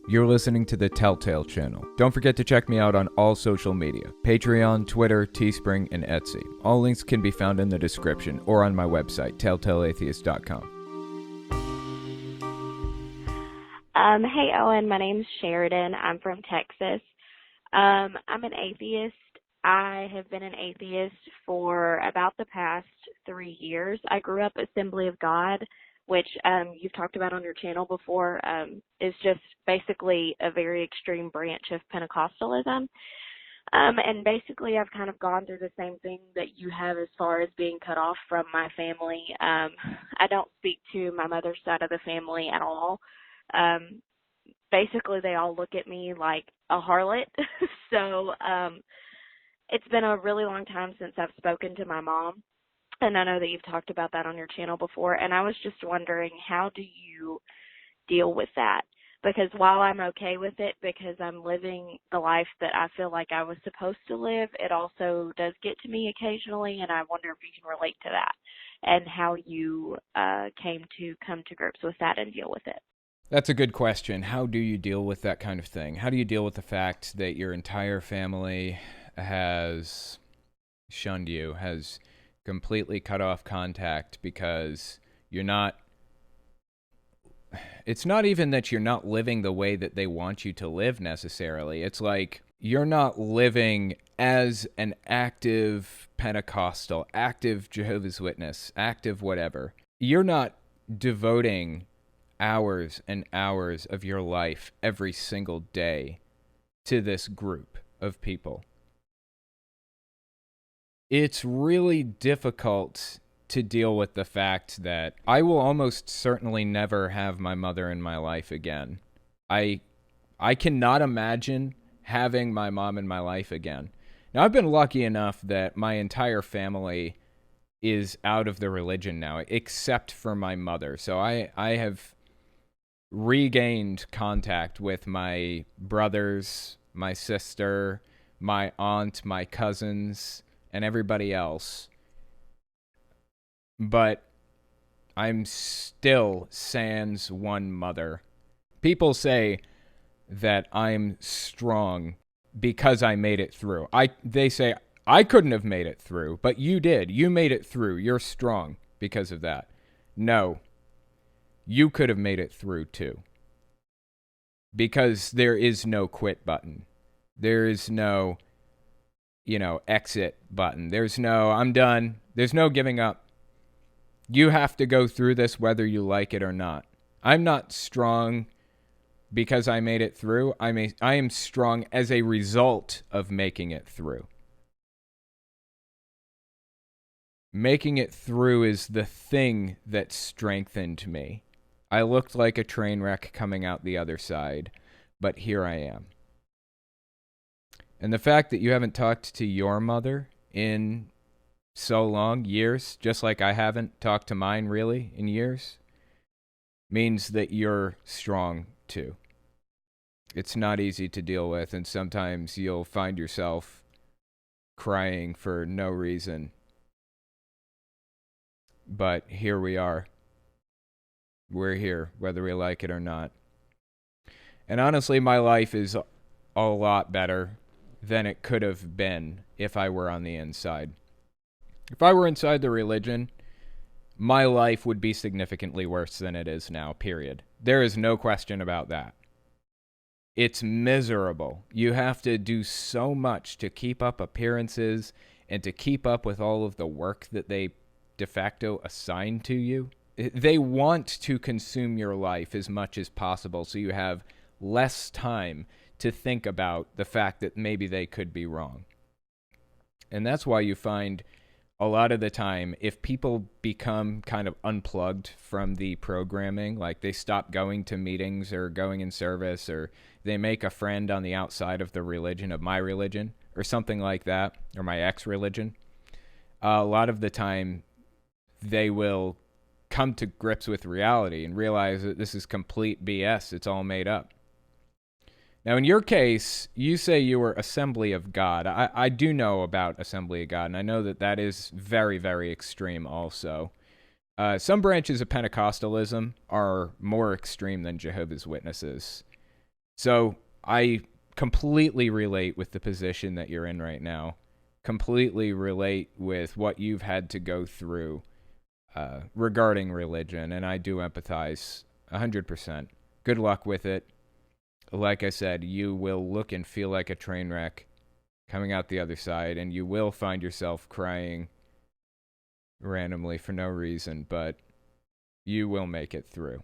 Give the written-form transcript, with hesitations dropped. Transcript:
You're listening to the Telltale Channel. Don't forget to check me out on all social media: Patreon, Twitter, Teespring, and Etsy. All links can be found in the description or on my website, telltaleatheist.com. Hey, Owen. My name's Sheridan. I'm from Texas. I'm an atheist. I have been an atheist for about the past 3 years. I grew up Assembly of God, which you've talked about on your channel before, is just basically a very extreme branch of Pentecostalism. And basically, I've kind of gone through the same thing that you have as far as being cut off from my family. I don't speak to my mother's side of the family at all. Basically, they all look at me like a harlot. So it's been a really long time since I've spoken to my mom. And I know that you've talked about that on your channel before. And I was just wondering, how do you deal with that? Because while I'm okay with it, because I'm living the life that I feel like I was supposed to live, it also does get to me occasionally. And I wonder if you can relate to that and how you came to come to grips with that and deal with it. That's a good question. How do you deal with that kind of thing? How do you deal with the fact that your entire family has shunned you, has completely cut off contact because you're not... It's not even that you're not living the way that they want you to live necessarily. It's like you're not living as an active Pentecostal, active Jehovah's Witness, active whatever. You're not devoting hours and hours of your life every single day to this group of people. It's really difficult to deal with the fact that I will almost certainly never have my mother in my life again. I cannot imagine having my mom in my life again. Now, I've been lucky enough that my entire family is out of the religion now, except for my mother. So I have regained contact with my brothers, my sister, my aunt, my cousins, and everybody else. But I'm still sans one mother. People say that I'm strong because I made it through. They say, I couldn't have made it through, but you did. You made it through. You're strong because of that. No. You could have made it through too. Because there is no quit button. There is no, exit button. There's no, I'm done. There's no giving up. You have to go through this whether you like it or not. I'm not strong because I made it through. I am strong as a result of making it through. Making it through is the thing that strengthened me. I looked like a train wreck coming out the other side, but here I am. And the fact that you haven't talked to your mother in so long, years, just like I haven't talked to mine really in years, means that you're strong too. It's not easy to deal with, and sometimes you'll find yourself crying for no reason. But here we are. We're here, whether we like it or not. And honestly, my life is a lot better than it could have been if I were on the inside. If I were inside the religion, my life would be significantly worse than it is now, period. There is no question about that. It's miserable. You have to do so much to keep up appearances and to keep up with all of the work that they de facto assign to you. They want to consume your life as much as possible so you have less time to think about the fact that maybe they could be wrong. And that's why you find a lot of the time, if people become kind of unplugged from the programming, like they stop going to meetings or going in service, or they make a friend on the outside of the religion, of my religion, or something like that, or my ex-religion, a lot of the time they will come to grips with reality and realize that this is complete BS. It's all made up. Now, in your case, you say you were Assembly of God. I do know about Assembly of God, and I know that that is very, very extreme also. Some branches of Pentecostalism are more extreme than Jehovah's Witnesses. So I completely relate with the position that you're in right now. Completely relate with what you've had to go through regarding religion, and I do empathize 100%. Good luck with it. Like I said, you will look and feel like a train wreck coming out the other side, and you will find yourself crying randomly for no reason, but you will make it through.